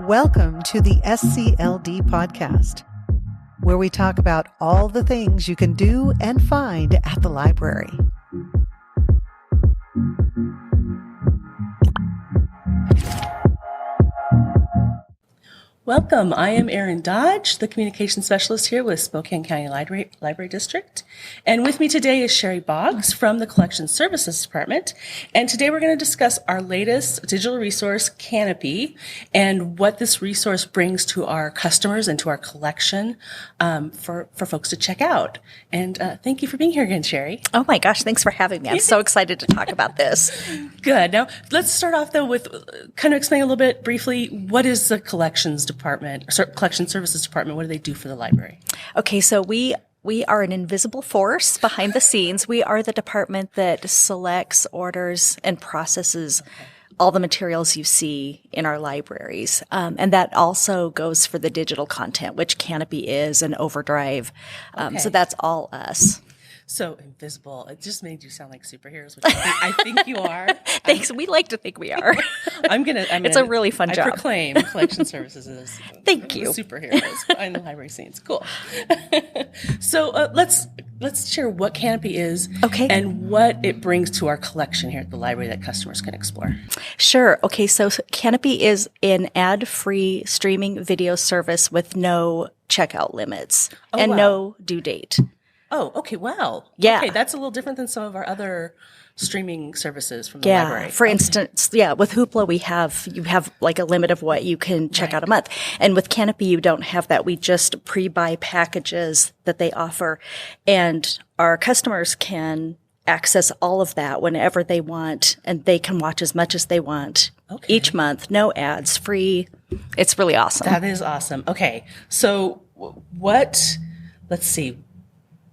Welcome to the SCLD podcast, where we talk about all the things you can do and find at the library. Welcome. I am Erin Dodge, the communication specialist here with Spokane County Library District. And with me today is Sherry Boggs from the Collection Services Department. And today we're going to discuss our latest digital resource, Kanopy, and what this resource brings to our customers and to our collection for folks to check out. And thank you for being here again, Sherry. Oh my gosh, thanks for having me. I'm so excited to talk about this. Good. Now, let's start off, though, with kind of explain a little bit briefly, what is the Collections Department, or Collection Services Department? What do they do for the library? Okay, so we are an invisible force behind the scenes. We are the department that selects, orders, and processes all the materials you see in our libraries. And that also goes for the digital content, which Kanopy is, and Overdrive. So that's all us. So invisible. It just made you sound like superheroes, which I think you are. Thanks. We like to think we are. It's a really fun job. I proclaim Collection Services as Thank you. Superheroes behind the library scenes. Cool. So let's share what Kanopy is, and what it brings to our collection here at the library that customers can explore. Sure. Okay. So Kanopy is an ad-free streaming video service with no checkout limits and no due date. Oh, okay. Wow. Yeah. Okay, that's a little different than some of our other streaming services from the library. For instance, with Hoopla, you have like a limit of what you can check out a month. And with Kanopy, you don't have that. We just pre-buy packages that they offer, and our customers can access all of that whenever they want, and they can watch as much as they want each month. No ads, free. It's really awesome. That is awesome. Okay. So let's see.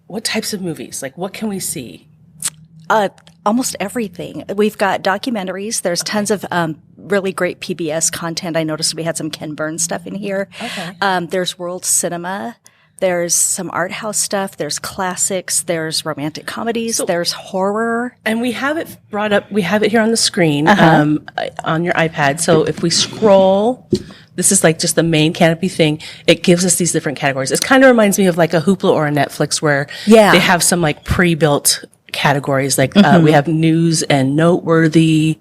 What types of movies? Like, what can we see? Almost everything. We've got documentaries. There's tons of really great PBS content. I noticed we had some Ken Burns stuff in here. There's world cinema. There's some art house stuff. There's classics. There's romantic comedies. There's horror. And we have it brought up. We have it here on the screen on your iPad. So if we scroll, this is like just the main Kanopy thing. It gives us these different categories. It kind of reminds me of like a Hoopla or a Netflix, where they have some like pre-built categories. Like we have news and noteworthy,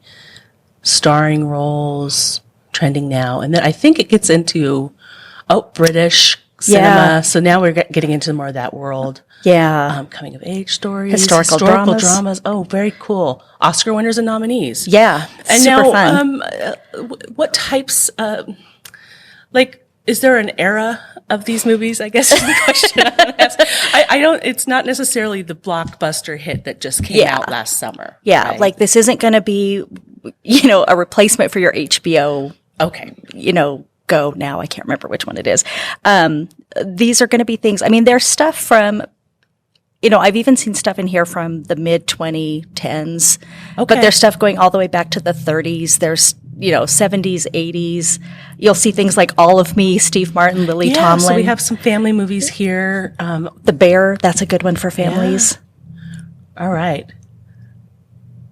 starring roles, trending now. And then I think it gets into, British cinema. So now we're getting into more of that world. Coming of age stories. Historical dramas. Oh, very cool. Oscar winners and nominees. Yeah. And super now, fun. What types, is there an era of these movies? I guess is the question I want to ask. It's not necessarily the blockbuster hit that just came out last summer. Yeah. Right? Like, this isn't going to be, a replacement for your HBO. Go now. I can't remember which one it is. These are going to be things. I mean, there's stuff from, I've even seen stuff in here from the mid 2010s, but there's stuff going all the way back to the 30s. There's, 70s, 80s. You'll see things like All of Me, Steve Martin, Lily Tomlin. So we have some family movies here. The Bear, that's a good one for families. Yeah. All right.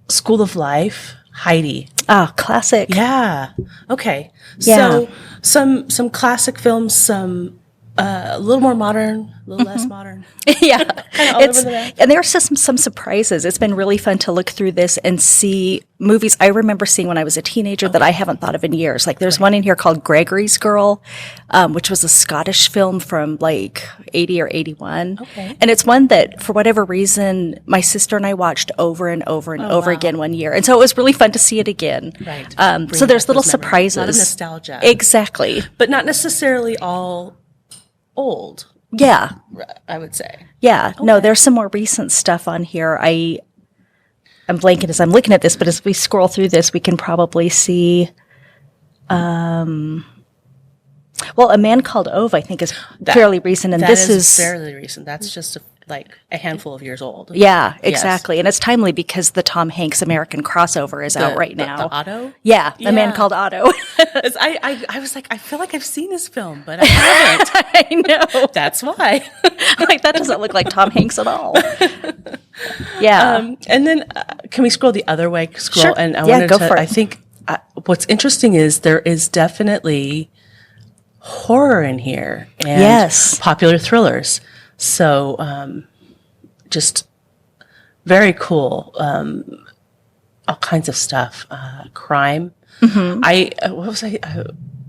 School of Life, Heidi. Ah, classic. Yeah. Okay. Yeah. So some classic films, some a little more modern, a little less modern. Yeah. Kind of all over the map. And there are some surprises. It's been really fun to look through this and see movies I remember seeing when I was a teenager that I haven't thought of in years. Like, there's one in here called Gregory's Girl, which was a Scottish film from like 80 or 81. And it's one that, for whatever reason, my sister and I watched over and over and over again one year. And so it was really fun to see it again. Right. So there's little surprises. A lot of nostalgia. Exactly. But not necessarily all old. Yeah. I would say. Yeah. No, there's some more recent stuff on here. I'm blanking as I'm looking at this, but as we scroll through this, we can probably see, A Man Called Ove, I think, is fairly recent. And this is fairly recent. That's just like a handful of years old. Yeah, exactly. Yes. And it's timely because the Tom Hanks American crossover is out right now. The Otto? Yeah, A Man Called Otto. I was like, I feel like I've seen this film, but I haven't. I know. That's why. I'm like, that doesn't look like Tom Hanks at all. Yeah. And then can we scroll the other way? Sure. And I wanted go to, for it. I think what's interesting is there is definitely horror in here and Yes. popular thrillers. So just very cool. All kinds of stuff. Crime. I was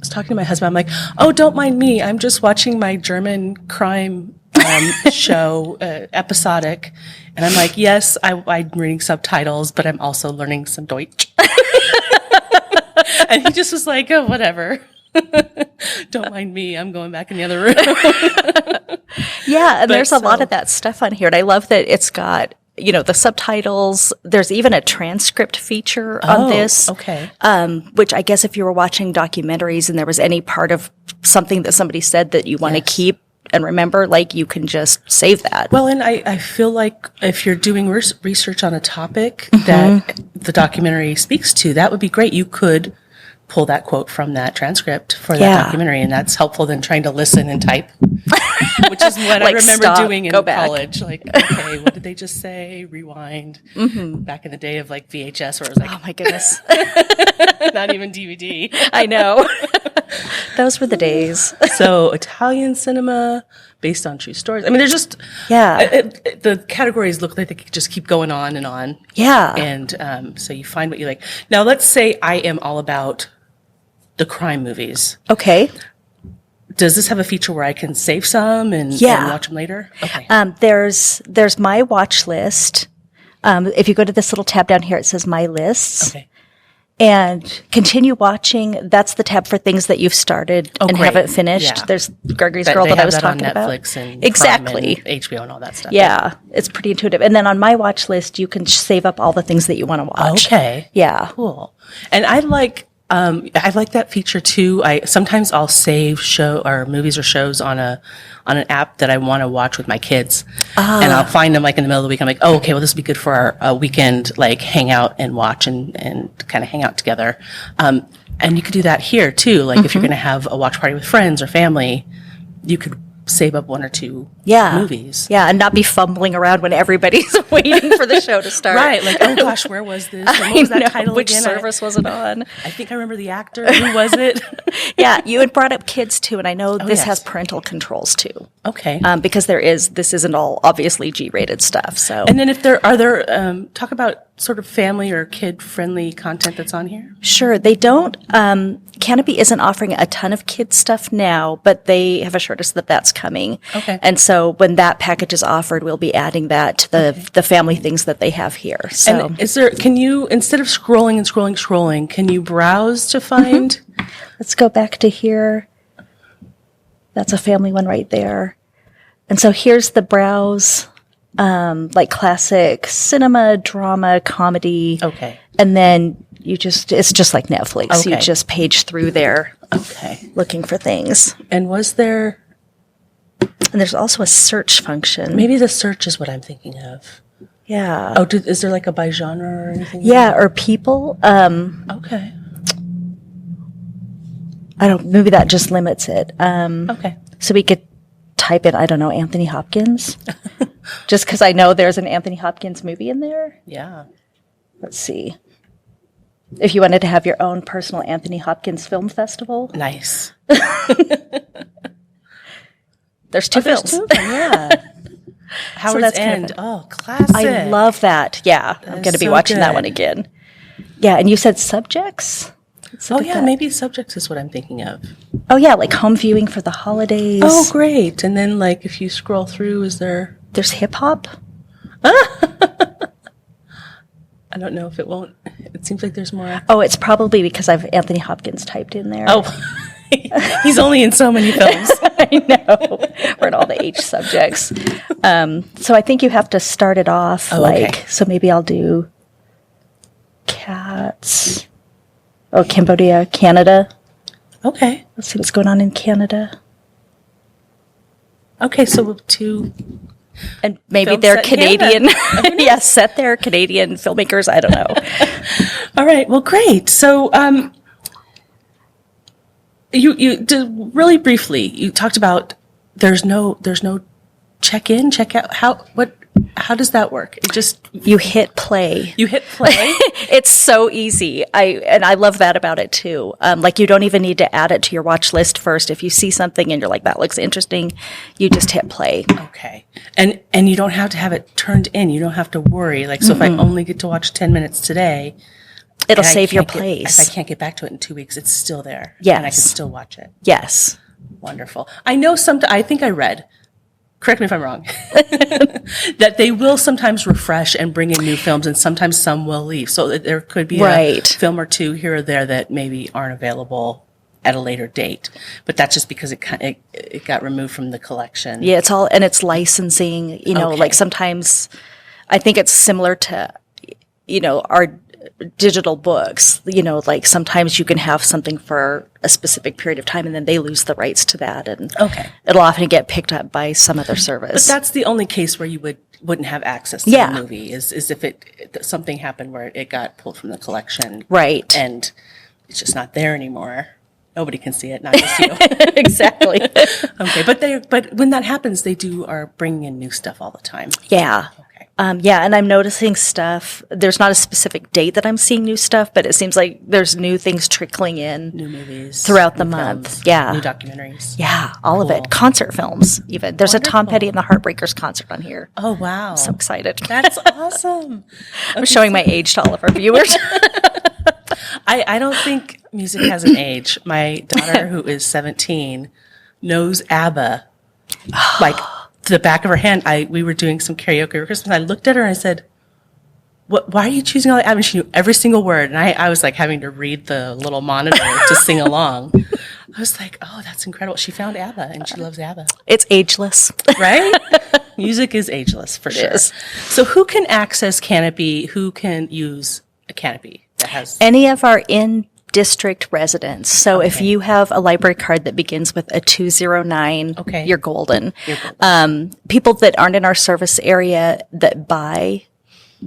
talking to my husband. I'm like, oh, don't mind me. I'm just watching my German crime show, episodic. And I'm like, yes, I'm reading subtitles, but I'm also learning some Deutsch. And he just was like, oh, whatever. Don't mind me. I'm going back in the other room. Yeah, and there's a lot of that stuff on here. And I love that it's got, the subtitles. There's even a transcript feature on this. Okay. Which I guess if you were watching documentaries and there was any part of something that somebody said that you want to keep and remember, like, you can just save that. Well, and I feel like if you're doing research on a topic that the documentary speaks to, that would be great. You could pull that quote from that transcript for that documentary, and that's helpful than trying to listen and type, which is what I remember doing in college. Like, okay, what did they just say? Rewind. Back in the day of like VHS, where it was like, oh my goodness, not even DVD. I know. Those were the days. So Italian cinema based on true stories. I mean, there's just the categories look like they could just keep going on and on. Yeah, and so you find what you like. Now, let's say I am all about the crime movies. Okay. Does this have a feature where I can save some and watch them later? Okay. There's my watch list. If you go to this little tab down here, it says my lists. Okay. And continue watching. That's the tab for things that you've started and haven't finished. Yeah. There's Gregory's Girl that I was talking on about. Netflix and exactly. Prime and HBO and all that stuff. Yeah, it's pretty intuitive. And then on my watch list, you can save up all the things that you want to watch. Okay. Yeah. Cool. And I like that feature too. Sometimes I'll save movies or shows on an app that I want to watch with my kids, and I'll find them like in the middle of the week. I'm like, oh, okay, well, this would be good for our weekend, like hang out and watch and kind of hang out together. And you could do that here too. Like if you're going to have a watch party with friends or family, you could save up one or two movies. Yeah, and not be fumbling around when everybody's waiting for the show to start. Right, like, oh gosh, where was this? And what was that title Which again? service was it on? I think I remember the actor. Who was it? Yeah, you had brought up kids too, and I know this has parental controls too. Okay. Because this isn't all obviously G-rated stuff. So, and then if there talk about sort of family or kid-friendly content that's on here? Sure. They don't, Kanopy isn't offering a ton of kids stuff now, but they have assured us that that's coming. Okay. And so when that package is offered, we'll be adding that to the family things that they have here. So, and can you, instead of scrolling, can you browse to find? Let's go back to here. That's a family one right there. And so here's the browse. Like classic cinema, drama, comedy. Okay. And then it's just like Netflix. Okay. You just page through there. Okay. Looking for things. And And there's also a search function. Maybe the search is what I'm thinking of. Yeah. Oh, is there like a by genre or anything? Yeah, or people. Okay. Maybe that just limits it. Okay. So we could type in, I don't know, Anthony Hopkins. Just because I know there's an Anthony Hopkins movie in there. Yeah. Let's see. If you wanted to have your own personal Anthony Hopkins film festival. Nice. There's two films. Yeah. Howard's End. Oh, classic. I love that. Yeah. I'm going to be watching that one again. Yeah. And you said subjects? Maybe subjects is what I'm thinking of. Oh, yeah. Like home viewing for the holidays. Oh, great. And then, like, if you scroll through, There's hip hop? I don't know if it won't. It seems like there's more. Oh, it's probably because I've Anthony Hopkins typed in there. Oh, he's only in so many films. I know. We're in all the H subjects. So I think you have to start it off so maybe I'll do cats. Oh, Cambodia, Canada. Okay. Let's see what's going on in Canada. Okay, so two. And maybe they're Canadian. Yes, set there, Canadian filmmakers. I don't know. All right. Well, great. So, you did really briefly. You talked about there's no check in, check out. How does that work? It just You hit play. you hit play. It's so easy. I love that about it too. Like you don't even need to add it to your watch list first. If you see something and you're like, that looks interesting, you just hit play. Okay. And you don't have to have it turned in. You don't have to worry. Like, so if I only get to watch 10 minutes today, It'll save your place. If I can't get back to it in 2 weeks, it's still there. Yes. And I can still watch it. Yes. Wonderful. I know I think I read, correct me if I'm wrong, that they will sometimes refresh and bring in new films, and sometimes some will leave. So there could be a film or two here or there that maybe aren't available at a later date. But that's just because it got removed from the collection. Yeah, it's licensing, like sometimes I think it's similar to, our digital books, like sometimes you can have something for a specific period of time and then they lose the rights to that, and it'll often get picked up by some other service. But that's the only case where you wouldn't have access to the movie is if something happened where it got pulled from the collection. Right. And it's just not there anymore. Nobody can see it, not just you. Exactly. Okay, but when that happens, they are bringing in new stuff all the time. Yeah. Okay. And I'm noticing stuff. There's not a specific date that I'm seeing new stuff, but it seems like there's new things trickling in. New movies. Throughout the month. Films, yeah. New documentaries. Yeah, all of it. Concert films, even. There's a Tom Petty and the Heartbreakers concert on here. Oh, wow. So excited. That's awesome. I'm showing my age to all of our viewers. I don't think music has an age. My daughter, who is 17, knows ABBA like to the back of her hand. We were doing some karaoke for Christmas. I looked at her and I said, why are you choosing all that ABBA? And she knew every single word. And I was like having to read the little monitor to sing along. I was like, oh, that's incredible. She found ABBA and she loves ABBA. It's ageless. Right? Music is ageless for sure. So who can access Kanopy? Who can use a Kanopy that has any of our in-district residents. So if you have a library card that begins with a 209, you're golden. People that aren't in our service area that buy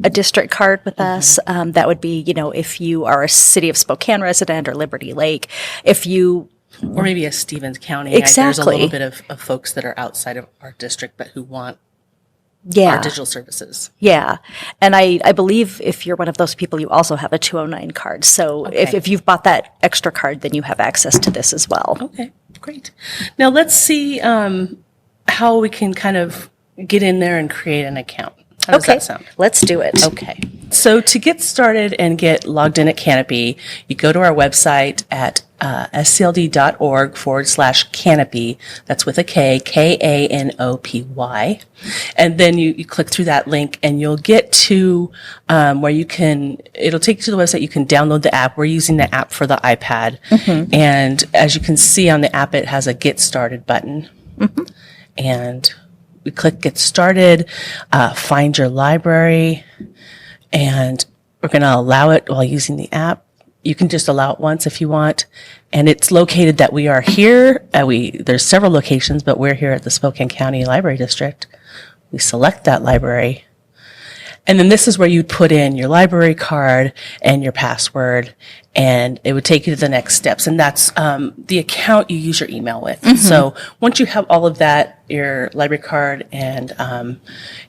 a district card with us, that would be, if you are a City of Spokane resident or Liberty Lake, or maybe a Stevens County. Exactly. There's a little bit of folks that are outside of our district, but who want our digital services. Yeah. And I believe if you're one of those people, you also have a 209 card. So if you've bought that extra card, then you have access to this as well. Okay, great. Now let's see how we can kind of get in there and create an account. How does that sound? Let's do it. Okay. So to get started and get logged in at Kanopy, you go to our website at scld.org/Kanopy. That's with a K, Kanopy. And then you click through that link and you'll get to where it'll take you to the website. You can download the app. We're using the app for the iPad. And as you can see on the app, it has a Get Started button. And we click Get Started, find your library, and we're going to allow it while using the app. You can just allow it once if you want. And it's located that we are here. There's several locations, but we're here at the Spokane County Library District. We select that library. And then this is where you'd put in your library card and your password, and it would take you to the next steps. And that's the account you use your email with. So once you have all of that, your library card and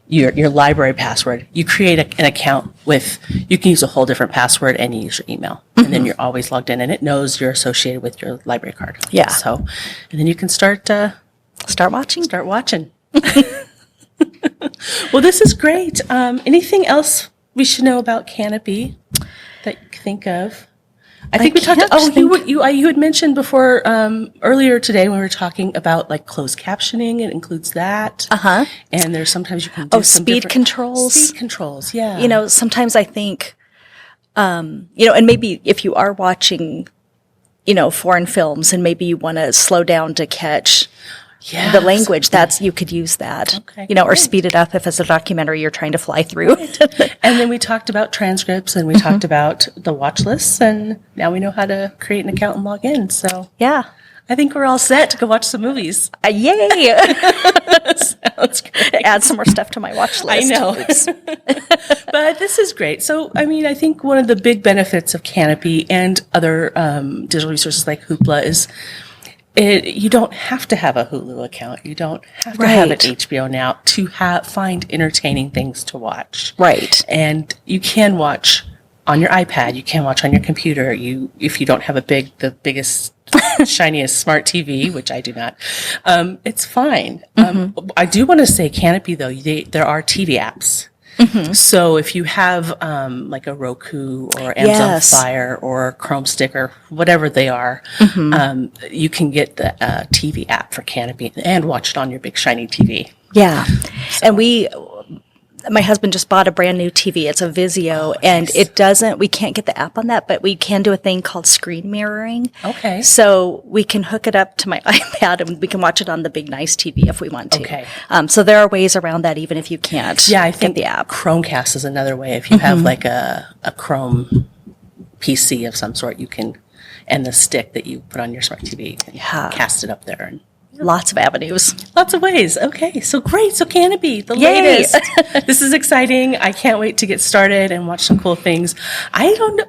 your library password, you create an account you can use a whole different password and you use your email. And then you're always logged in, and it knows you're associated with your library card. Yeah. So, and then you can start watching. Start watching. Well, this is great. Anything else we should know about Kanopy that you think of? I think we talked. You had mentioned before earlier today when we were talking about like closed captioning. It includes that. And there's sometimes you can do some speed controls. Speed controls, yeah. Sometimes I think, and maybe if you are watching, foreign films, and maybe you want to slow down to catch the language, you could use that, or speed it up if it's a documentary you're trying to fly through. And then we talked about transcripts, and we talked about the watch lists, and now we know how to create an account and log in. So yeah, I think we're all set to go watch some movies. Yay! Sounds great. Add some more stuff to my watch list. I know. But this is great. So, I think one of the big benefits of Kanopy and other digital resources like Hoopla is You don't have to have a Hulu account. You don't have to have an HBO Now to find entertaining things to watch. Right. And you can watch on your iPad. You can watch on your computer. If you don't have the biggest, shiniest smart TV, which I do not, it's fine. I do want to say Kanopy, though, there are TV apps. So if you have like a Roku or Amazon Fire or Chrome Stick or whatever they are, you can get the TV app for Kanopy and watch it on your big shiny TV. Yeah. So. And my husband just bought a brand new TV. It's a Vizio, and we can't get the app on that, but we can do a thing called screen mirroring. Okay. So we can hook it up to my iPad and we can watch it on the big nice TV if we want to. Okay. So there are ways around that even if you can't I think get the app. Chromecast is another way. If you have like a Chrome PC of some sort, you can, and the stick that you put on your smart TV, you can cast it up there and lots of avenues. Lots of ways. Okay. So great. So Kanopy, the latest. This is exciting. I can't wait to get started and watch some cool things. I don't know.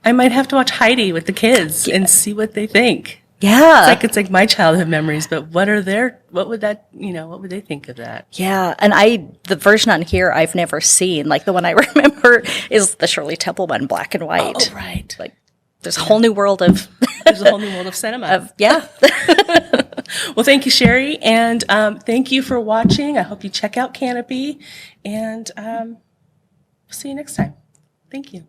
I might have to watch Heidi with the kids and see what they think. Yeah. It's like my childhood memories, but what would they think of that? Yeah. And the version on here I've never seen. Like the one I remember is the Shirley Temple one, black and white. Oh, right. Like there's a whole new world of cinema. Yeah. Well, thank you, Sherry, and thank you for watching. I hope you check out Kanopy, and see you next time. Thank you.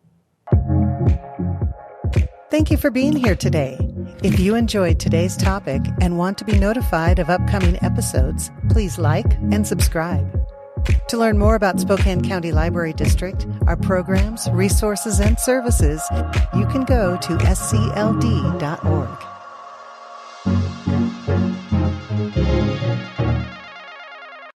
Thank you for being here today. If you enjoyed today's topic and want to be notified of upcoming episodes, please like and subscribe. To learn more about Spokane County Library District, our programs, resources, and services, you can go to scld.org.